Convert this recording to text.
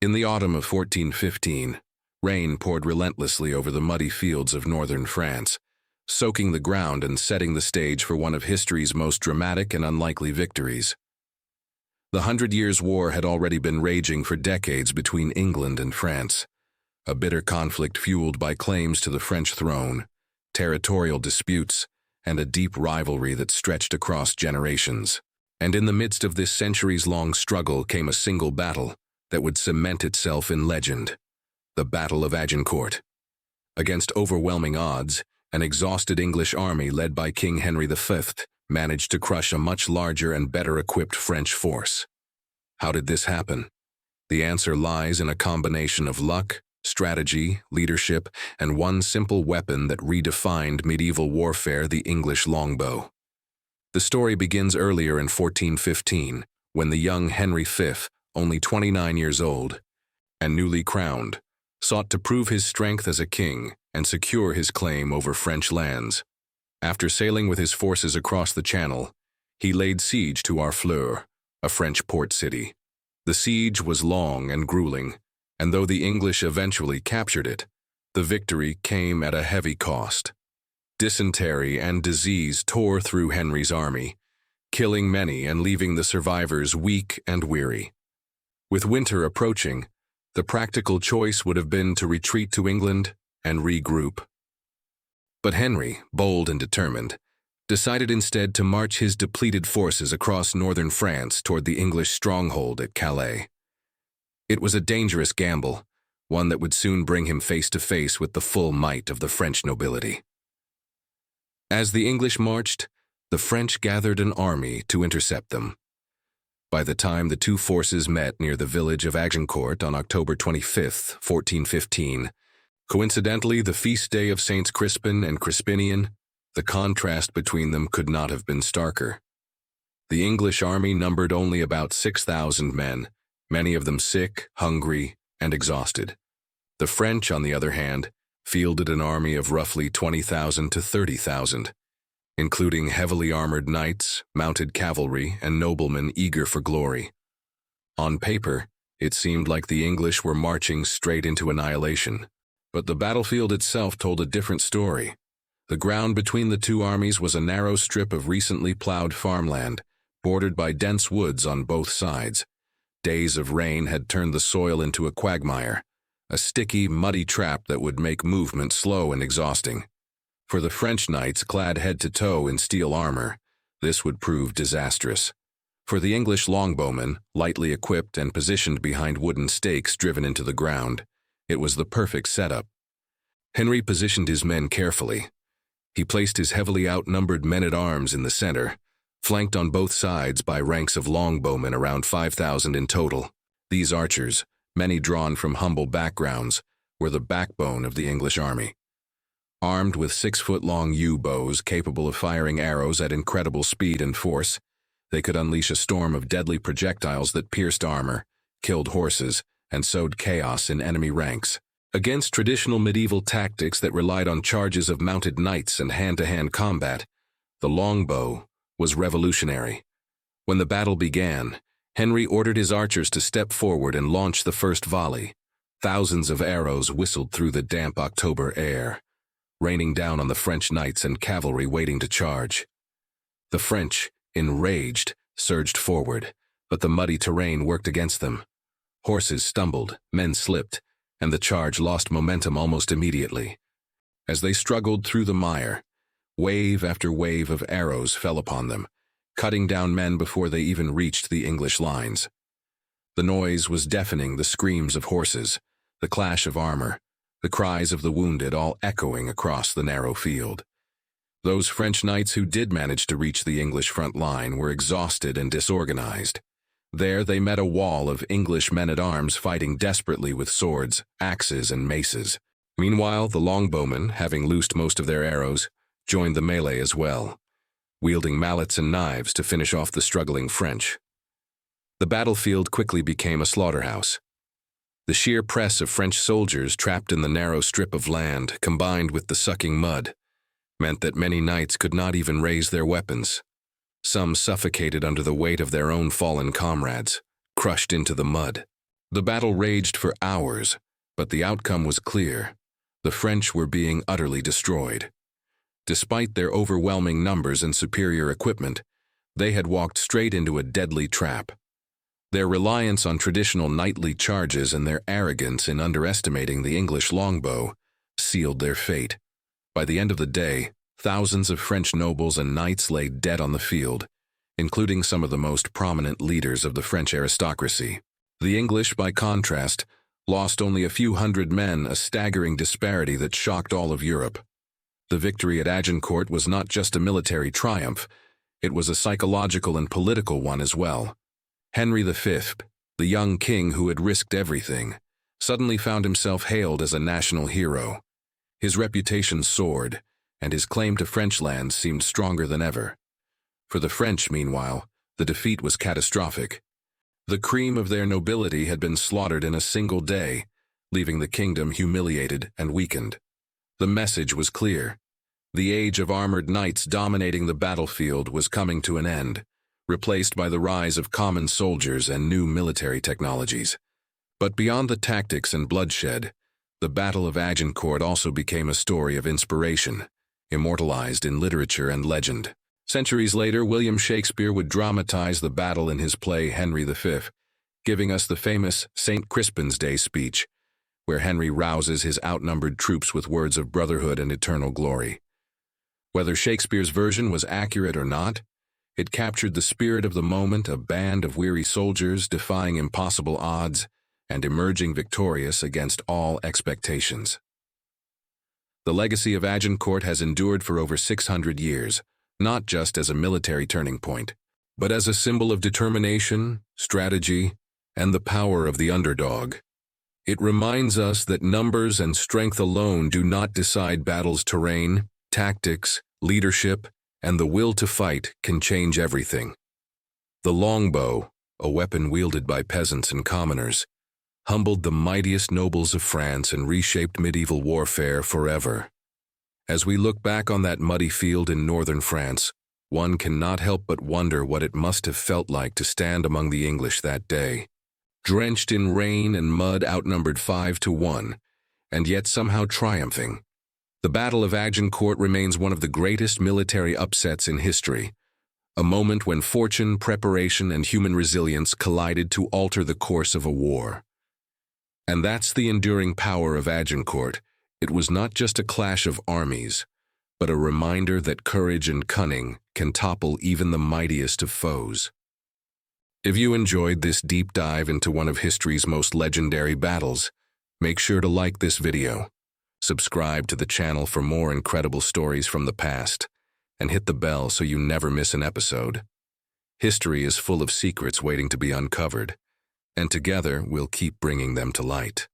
In the autumn of 1415, rain poured relentlessly over the muddy fields of northern France, soaking the ground and setting the stage for one of history's most dramatic and unlikely victories. The 100 Years' War had already been raging for decades between England and France, a bitter conflict fueled by claims to the French throne, territorial disputes, and a deep rivalry that stretched across generations. And in the midst of this centuries-long struggle came a single battle that would cement itself in legend: the Battle of Agincourt. Against overwhelming odds, an exhausted English army led by King Henry V managed to crush a much larger and better-equipped French force. How did this happen? The answer lies in a combination of luck, strategy, leadership, and one simple weapon that redefined medieval warfare: the English longbow. The story begins earlier in 1415, when the young Henry V, only 29 years old, and newly crowned, sought to prove his strength as a king and secure his claim over French lands. After sailing with his forces across the Channel, he laid siege to Harfleur, a French port city. The siege was long and grueling, and though the English eventually captured it, the victory came at a heavy cost. Dysentery and disease tore through Henry's army, killing many and leaving the survivors weak and weary. With winter approaching, the practical choice would have been to retreat to England and regroup. But Henry, bold and determined, decided instead to march his depleted forces across northern France toward the English stronghold at Calais. It was a dangerous gamble, one that would soon bring him face to face with the full might of the French nobility. As the English marched, the French gathered an army to intercept them. By the time the two forces met near the village of Agincourt on October 25, 1415, coincidentally the feast day of Saints Crispin and Crispinian, the contrast between them could not have been starker. The English army numbered only about 6,000 men, many of them sick, hungry, and exhausted. The French, on the other hand, fielded an army of roughly 20,000 to 30,000, including heavily armored knights, mounted cavalry, and noblemen eager for glory. On paper, it seemed like the English were marching straight into annihilation, but the battlefield itself told a different story. The ground between the two armies was a narrow strip of recently plowed farmland, bordered by dense woods on both sides. Days of rain had turned the soil into a quagmire, a sticky, muddy trap that would make movement slow and exhausting. For the French knights clad head to toe in steel armor, this would prove disastrous. For the English longbowmen, lightly equipped and positioned behind wooden stakes driven into the ground, it was the perfect setup. Henry positioned his men carefully. He placed his heavily outnumbered men-at-arms in the center, flanked on both sides by ranks of longbowmen around 5,000 in total. These archers, many drawn from humble backgrounds, were the backbone of the English army. Armed with 6-foot-long yew bows capable of firing arrows at incredible speed and force, they could unleash a storm of deadly projectiles that pierced armor, killed horses, and sowed chaos in enemy ranks. Against traditional medieval tactics that relied on charges of mounted knights and hand-to-hand combat, the longbow was revolutionary. When the battle began, Henry ordered his archers to step forward and launch the first volley. Thousands of arrows whistled through the damp October air, raining down on the French knights and cavalry waiting to charge. The French, enraged, surged forward, but the muddy terrain worked against them. Horses stumbled, men slipped, and the charge lost momentum almost immediately. As they struggled through the mire, wave after wave of arrows fell upon them, cutting down men before they even reached the English lines. The noise was deafening, the screams of horses, the clash of armor, the cries of the wounded all echoing across the narrow field. Those French knights who did manage to reach the English front line were exhausted and disorganized. There they met a wall of English men-at-arms fighting desperately with swords, axes, and maces. Meanwhile, the longbowmen, having loosed most of their arrows, joined the melee as well, wielding mallets and knives to finish off the struggling French. The battlefield quickly became a slaughterhouse. The sheer press of French soldiers trapped in the narrow strip of land, combined with the sucking mud, meant that many knights could not even raise their weapons. Some suffocated under the weight of their own fallen comrades, crushed into the mud. The battle raged for hours, but the outcome was clear. The French were being utterly destroyed. Despite their overwhelming numbers and superior equipment, they had walked straight into a deadly trap. Their reliance on traditional knightly charges and their arrogance in underestimating the English longbow sealed their fate. By the end of the day, thousands of French nobles and knights lay dead on the field, including some of the most prominent leaders of the French aristocracy. The English, by contrast, lost only a few hundred men, a staggering disparity that shocked all of Europe. The victory at Agincourt was not just a military triumph, it was a psychological and political one as well. Henry V, the young king who had risked everything, suddenly found himself hailed as a national hero. His reputation soared, and his claim to French lands seemed stronger than ever. For the French, meanwhile, the defeat was catastrophic. The cream of their nobility had been slaughtered in a single day, leaving the kingdom humiliated and weakened. The message was clear. The age of armored knights dominating the battlefield was coming to an end, replaced by the rise of common soldiers and new military technologies. But beyond the tactics and bloodshed, the Battle of Agincourt also became a story of inspiration, immortalized in literature and legend. Centuries later, William Shakespeare would dramatize the battle in his play Henry V, giving us the famous St. Crispin's Day speech, where Henry rouses his outnumbered troops with words of brotherhood and eternal glory. Whether Shakespeare's version was accurate or not, it captured the spirit of the moment, a band of weary soldiers defying impossible odds and emerging victorious against all expectations. The legacy of Agincourt has endured for over 600 years, not just as a military turning point, but as a symbol of determination, strategy, and the power of the underdog. It reminds us that numbers and strength alone do not decide battles' terrain. Tactics, leadership, and the will to fight can change everything. The longbow, a weapon wielded by peasants and commoners, humbled the mightiest nobles of France and reshaped medieval warfare forever. As we look back on that muddy field in northern France, one cannot help but wonder what it must have felt like to stand among the English that day. Drenched in rain and mud, outnumbered 5-1, and yet somehow triumphing. The Battle of Agincourt remains one of the greatest military upsets in history, a moment when fortune, preparation, and human resilience collided to alter the course of a war. And that's the enduring power of Agincourt. It was not just a clash of armies, but a reminder that courage and cunning can topple even the mightiest of foes. If you enjoyed this deep dive into one of history's most legendary battles, make sure to like this video, subscribe to the channel for more incredible stories from the past, and hit the bell so you never miss an episode. History is full of secrets waiting to be uncovered, and together we'll keep bringing them to light.